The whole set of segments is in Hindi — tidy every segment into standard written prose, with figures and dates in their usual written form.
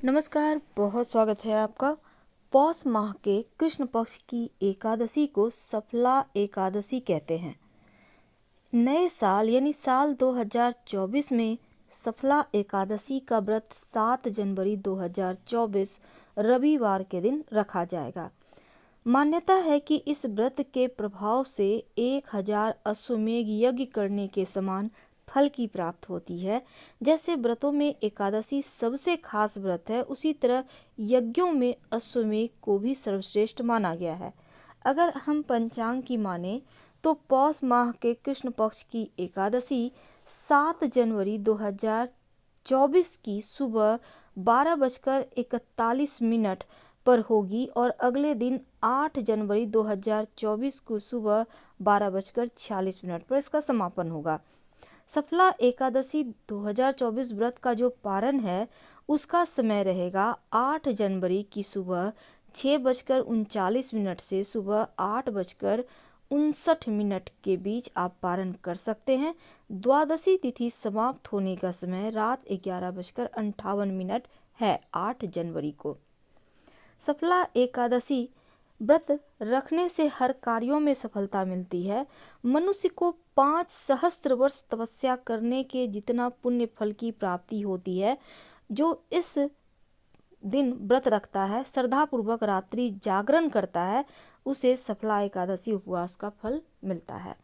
नमस्कार, बहुत स्वागत है आपका। पौष माह के कृष्ण पक्ष की एकादशी को सफला एकादशी कहते हैं। नए साल यानी साल 2024 में सफला एकादशी का व्रत 7 जनवरी 2024 रविवार के दिन रखा जाएगा। मान्यता है कि इस व्रत के प्रभाव से 1000 अश्वमेध यज्ञ करने के समान फल की प्राप्त होती है। जैसे व्रतों में एकादशी सबसे खास व्रत है, उसी तरह यज्ञों में अश्वमेध को भी सर्वश्रेष्ठ माना गया है। अगर हम पंचांग की माने तो पौष माह के कृष्ण पक्ष की एकादशी 7 जनवरी 2024 की सुबह 12:41 पर होगी और अगले दिन 8 जनवरी 2024 को सुबह 12:46 पर इसका समापन होगा। सफला एकादशी 2024 व्रत का जो पारण है उसका समय रहेगा 8 जनवरी की सुबह 6:39 से सुबह 8:59 के बीच आप पारण कर सकते हैं। द्वादशी तिथि समाप्त होने का समय रात 11:58 है 8 जनवरी को। सफला एकादशी व्रत रखने से हर कार्यों में सफलता मिलती है। मनुष्य को 5 सहस्त्र वर्ष तपस्या करने के जितना पुण्य फल की प्राप्ति होती है। जो इस दिन व्रत रखता है, श्रद्धापूर्वक रात्रि जागरण करता है, उसे सफला एकादशी उपवास का फल मिलता है।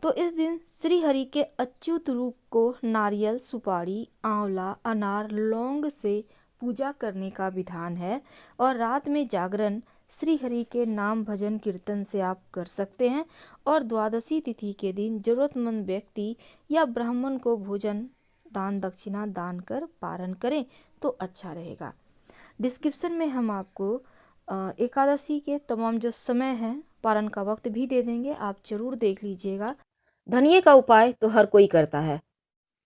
तो इस दिन श्री हरि के अच्युत रूप को नारियल, सुपारी, आंवला, अनार, लौंग से पूजा करने का विधान है और रात में जागरण श्री हरि के नाम भजन कीर्तन से आप कर सकते हैं। और द्वादशी तिथि के दिन जरूरतमंद व्यक्ति या ब्राह्मण को भोजन दान दक्षिणा दान कर पारण करें तो अच्छा रहेगा। डिस्क्रिप्शन में हम आपको एकादशी के तमाम जो समय हैं पारण का वक्त भी दे देंगे, आप जरूर देख लीजिएगा। धनिये का उपाय तो हर कोई करता है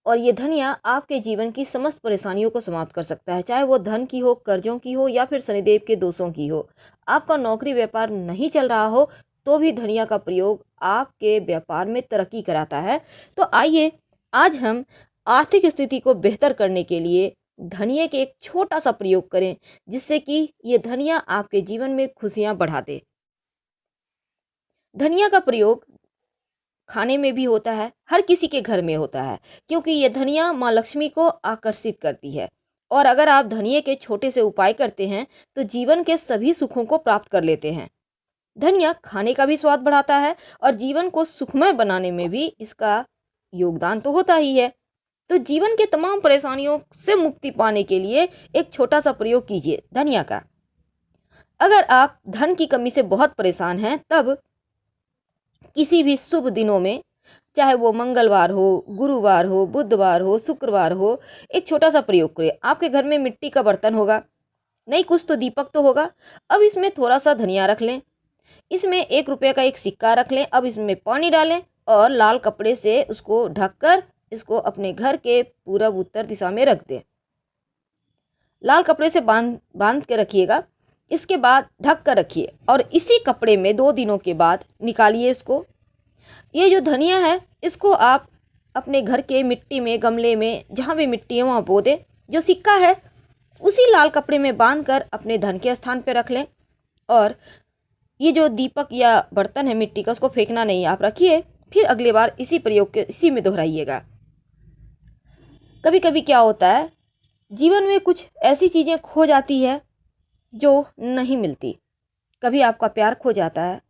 और ये धनिया आपके जीवन की समस्त परेशानियों को समाप्त कर सकता है, चाहे वो धन की हो, कर्जों की हो या फिर शनिदेव के दोषों की हो। आपका नौकरी व्यापार नहीं चल रहा हो तो भी धनिया का प्रयोग आपके व्यापार में तरक्की कराता है। तो आइए आज हम आर्थिक स्थिति को बेहतर करने के लिए धनिये के एक छोटा सा प्रयोग करें, जिससे कि ये धनिया आपके जीवन में खुशियां बढ़ा दे। धनिया का प्रयोग खाने में भी होता है, हर किसी के घर में होता है, क्योंकि ये धनिया माँ लक्ष्मी को आकर्षित करती है। और अगर आप धनिये के छोटे से उपाय करते हैं तो जीवन के सभी सुखों को प्राप्त कर लेते हैं। धनिया खाने का भी स्वाद बढ़ाता है और जीवन को सुखमय बनाने में भी इसका योगदान तो होता ही है। तो जीवन के तमाम परेशानियों से मुक्ति पाने के लिए एक छोटा सा प्रयोग कीजिए धनिया का। अगर आप धन की कमी से बहुत परेशान हैं, तब किसी भी शुभ दिनों में, चाहे वो मंगलवार हो, गुरुवार हो, बुधवार हो, शुक्रवार हो, एक छोटा सा प्रयोग करें। आपके घर में मिट्टी का बर्तन होगा, नहीं कुछ तो दीपक तो होगा। अब इसमें थोड़ा सा धनिया रख लें, इसमें 1 रुपये का एक सिक्का रख लें। अब इसमें पानी डालें और लाल कपड़े से उसको ढककर इसको अपने घर के पूरब उत्तर दिशा में रख दें। लाल कपड़े से बांध बांध के रखिएगा। इसके बाद ढक कर रखिए और इसी कपड़े में 2 दिनों के बाद निकालिए इसको। ये जो धनिया है इसको आप अपने घर के मिट्टी में, गमले में, जहाँ भी मिट्टी है वहाँ बो दें। जो सिक्का है उसी लाल कपड़े में बांध कर अपने धन के स्थान पर रख लें। और ये जो दीपक या बर्तन है मिट्टी का, उसको फेंकना नहीं, आप रखिए। फिर अगली बार इसी प्रयोग के इसी में दोहराइएगा। कभी कभी क्या होता है, जीवन में कुछ ऐसी चीज़ें खो जाती है जो नहीं मिलती। कभी आपका प्यार खो जाता है,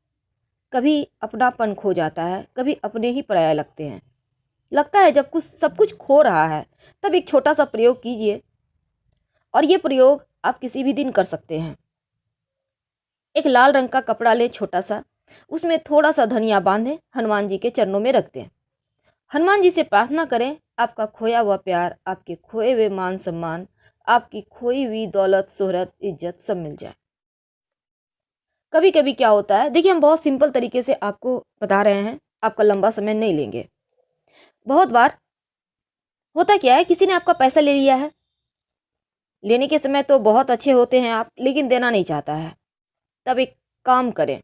कभी अपनापन खो जाता है, कभी अपने ही पराया लगते हैं। लगता है जब कुछ सब कुछ खो रहा है, तब एक छोटा सा प्रयोग कीजिए। और ये प्रयोग आप किसी भी दिन कर सकते हैं। एक लाल रंग का कपड़ा लें छोटा सा, उसमें थोड़ा सा धनिया बांधें, हनुमान जी के चरणों में रख दें। हनुमान जी से प्रार्थना करें आपका खोया हुआ प्यार, आपके खोए हुए मान सम्मान, आपकी खोई हुई दौलत, शोहरत, इज्जत सब मिल जाए। कभी कभी क्या होता है, देखिए हम बहुत सिंपल तरीके से आपको बता रहे हैं, आपका लंबा समय नहीं लेंगे। बहुत बार होता क्या है, किसी ने आपका पैसा ले लिया है, लेने के समय तो बहुत अच्छे होते हैं आप, लेकिन देना नहीं चाहता है। तब एक काम करें,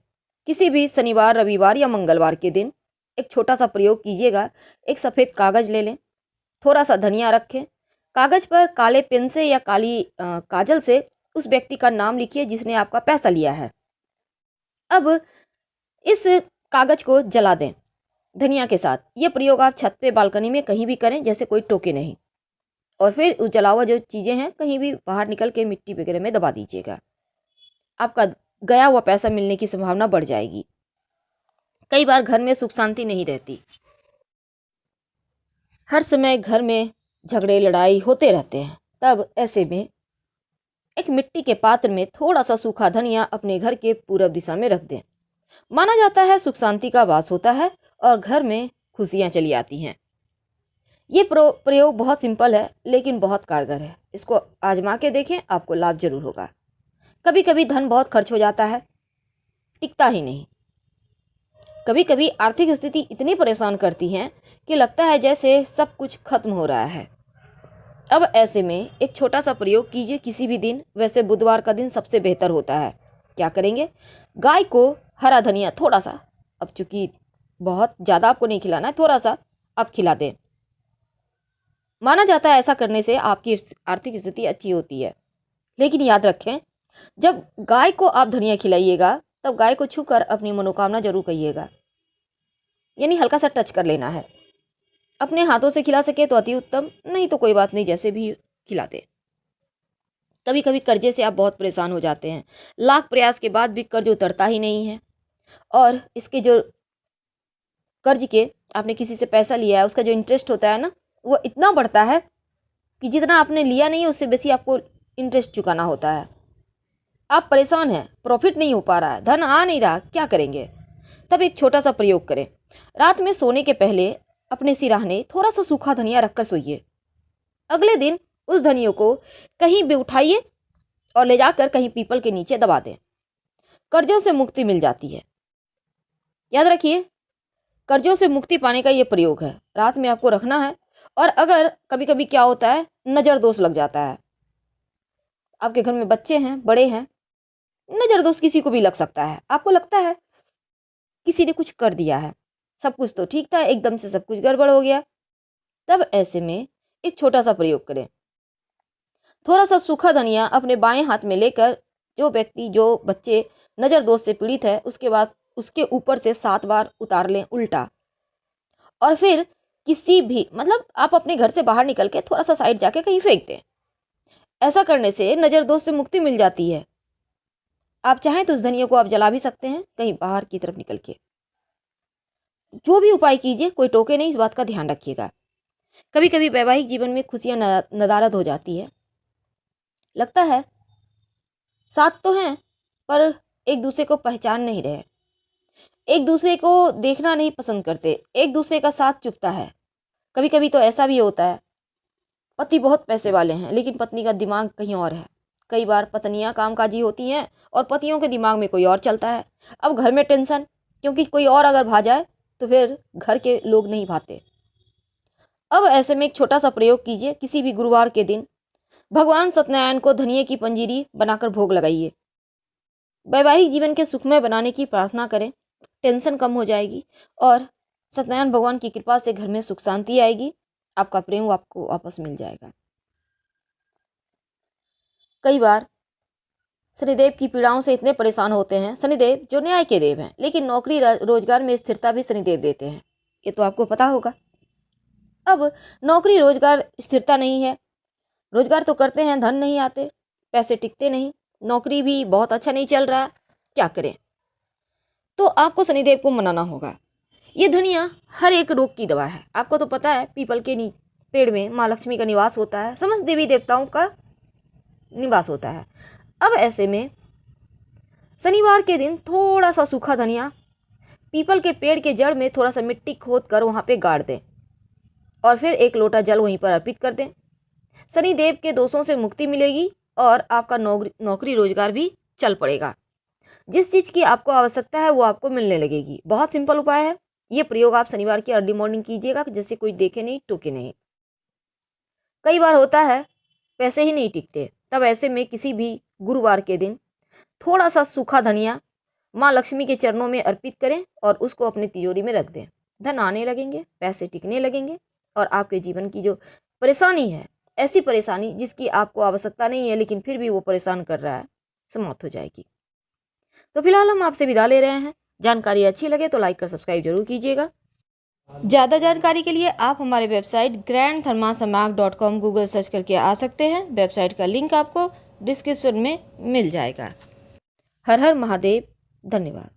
किसी भी शनिवार, रविवार या मंगलवार के दिन एक छोटा सा प्रयोग कीजिएगा। एक सफ़ेद कागज़ ले लें, थोड़ा सा धनिया रखें, कागज पर काले पेन से या काली काजल से उस व्यक्ति का नाम लिखिए जिसने आपका पैसा लिया है। अब इस कागज को जला दें धनिया के साथ। ये प्रयोग आप छत पे, बालकनी में कहीं भी करें, जैसे कोई टोके नहीं। और फिर उस जला हुआ जो चीज़ें हैं कहीं भी बाहर निकल के मिट्टी वगैरह में दबा दीजिएगा। आपका गया हुआ पैसा मिलने की संभावना बढ़ जाएगी। कई बार घर में सुख शांति नहीं रहती, हर समय घर में झगड़े लड़ाई होते रहते हैं। तब ऐसे में एक मिट्टी के पात्र में थोड़ा सा सूखा धनिया अपने घर के पूरब दिशा में रख दें। माना जाता है सुख शांति का वास होता है और घर में खुशियां चली आती हैं। ये प्रयोग बहुत सिंपल है लेकिन बहुत कारगर है। इसको आजमा के देखें, आपको लाभ जरूर होगा। कभी कभी धन बहुत खर्च हो जाता है, टिकता ही नहीं। कभी कभी आर्थिक स्थिति इतनी परेशान करती है कि लगता है जैसे सब कुछ खत्म हो रहा है। अब ऐसे में एक छोटा सा प्रयोग कीजिए किसी भी दिन। वैसे बुधवार का दिन सबसे बेहतर होता है। क्या करेंगे? गाय को हरा धनिया थोड़ा सा, अब चूंकि बहुत ज़्यादा आपको नहीं खिलाना है, थोड़ा सा आप खिला दें। माना जाता है ऐसा करने से आपकी आर्थिक स्थिति अच्छी होती है। लेकिन याद रखें, जब गाय को आप धनिया खिलाइएगा तब गाय को छूकर अपनी मनोकामना जरूर कहिएगा, यानी हल्का सा टच कर लेना है। अपने हाथों से खिला सके तो अति उत्तम, नहीं तो कोई बात नहीं, जैसे भी खिला दे। कभी कभी कर्जे से आप बहुत परेशान हो जाते हैं, लाख प्रयास के बाद भी कर्ज उतरता ही नहीं है। और इसके जो कर्ज के आपने किसी से पैसा लिया है उसका जो इंटरेस्ट होता है ना, वो इतना बढ़ता है कि जितना आपने लिया नहीं है उससे बेसी आपको इंटरेस्ट चुकाना होता है। आप परेशान हैं, प्रॉफिट नहीं हो पा रहा है, धन आ नहीं रहा, क्या करेंगे? तब एक छोटा सा प्रयोग करें। रात में सोने के पहले अपने सिरहाने थोड़ा सा सूखा धनिया रखकर सोइए। अगले दिन उस धनिया को कहीं भी उठाइए और ले जाकर कहीं पीपल के नीचे दबा दें। कर्जों से मुक्ति मिल जाती है। याद रखिए, कर्जों से मुक्ति पाने का ये प्रयोग है। रात में आपको रखना है। और अगर कभी कभी क्या होता है, नज़र दोष लग जाता है, आपके घर में बच्चे हैं, बड़े हैं, नज़र दोष किसी को भी लग सकता है। आपको लगता है किसी ने कुछ कर दिया है, सब कुछ तो ठीक था, एकदम से सब कुछ गड़बड़ हो गया। तब ऐसे में एक छोटा सा प्रयोग करें। थोड़ा सा सूखा धनिया अपने बाएं हाथ में लेकर जो व्यक्ति, जो बच्चे नज़र दोष से पीड़ित है, उसके बाद उसके ऊपर से 7 बार उतार लें उल्टा। और फिर किसी भी, मतलब आप अपने घर से बाहर निकल के थोड़ा सा साइड जाके कहीं फेंक दें। ऐसा करने से नज़र दोष से मुक्ति मिल जाती है। आप चाहें तो उस धनिया को आप जला भी सकते हैं कहीं बाहर की तरफ निकल के। जो भी उपाय कीजिए, कोई टोके नहीं, इस बात का ध्यान रखिएगा। कभी कभी वैवाहिक जीवन में खुशियां नदारद हो जाती है। लगता है साथ तो हैं पर एक दूसरे को पहचान नहीं रहे, एक दूसरे को देखना नहीं पसंद करते, एक दूसरे का साथ चुभता है। कभी कभी तो ऐसा भी होता है, पति बहुत पैसे वाले हैं लेकिन पत्नी का दिमाग कहीं और है। कई बार पत्नियां कामकाजी होती हैं और पतियों के दिमाग में कोई और चलता है। अब घर में टेंशन, क्योंकि कोई और अगर भा जाए तो फिर घर के लोग नहीं भाते। अब ऐसे में एक छोटा सा प्रयोग कीजिए। किसी भी गुरुवार के दिन भगवान सत्यनारायण को धनिये की पंजीरी बनाकर भोग लगाइए। वैवाहिक जीवन के सुखमय बनाने की प्रार्थना करें, टेंशन कम हो जाएगी और सत्यनारायण भगवान की कृपा से घर में सुख शांति आएगी। आपका प्रेम आपको वापस मिल जाएगा। कई बार शनिदेव की पीड़ाओं से इतने परेशान होते हैं। शनिदेव जो न्याय के देव हैं, लेकिन नौकरी रोजगार में स्थिरता भी शनिदेव देते हैं, ये तो आपको पता होगा। अब नौकरी रोजगार स्थिरता नहीं है, रोजगार तो करते हैं, धन नहीं आते, पैसे टिकते नहीं, नौकरी भी बहुत अच्छा नहीं चल रहा, क्या करें? तो आपको शनिदेव को मनाना होगा। ये धनिया हर एक रोग की दवा है। आपको तो पता है पीपल के पेड़ में माँ लक्ष्मी का निवास होता है, समस्त देवी देवताओं का निवास होता है। अब ऐसे में शनिवार के दिन थोड़ा सा सूखा धनिया पीपल के पेड़ के जड़ में थोड़ा सा मिट्टी खोद कर वहाँ पे गाड़ दें और फिर 1 लोटा जल वहीं पर अर्पित कर दें। शनिदेव के दोषों से मुक्ति मिलेगी और आपका नौकरी रोजगार भी चल पड़ेगा। जिस चीज़ की आपको आवश्यकता है वो आपको मिलने लगेगी। बहुत सिंपल उपाय है। ये प्रयोग आप शनिवार की अर्ली मॉर्निंग कीजिएगा, जिससे कोई देखे नहीं, टोके नहीं। कई बार होता है पैसे ही नहीं टिकते, तब ऐसे में किसी भी गुरुवार के दिन थोड़ा सा सूखा धनिया माँ लक्ष्मी के चरणों में अर्पित करें और उसको अपनी तिजोरी में रख दें। धन आने लगेंगे, पैसे टिकने लगेंगे और आपके जीवन की जो परेशानी है ऐसी परेशानी जिसकी आपको आवश्यकता नहीं है लेकिन फिर भी वो परेशान कर रहा है, समाप्त हो जाएगी। तो फिलहाल हम आपसे विदा ले रहे हैं। जानकारी अच्छी लगे तो लाइक कर सब्सक्राइब जरूर कीजिएगा। ज़्यादा जानकारी के लिए आप हमारे वेबसाइट grandthermasamag.com गूगल सर्च करके आ सकते हैं। वेबसाइट का लिंक आपको डिस्क्रिप्शन में मिल जाएगा। हर हर महादेव। धन्यवाद।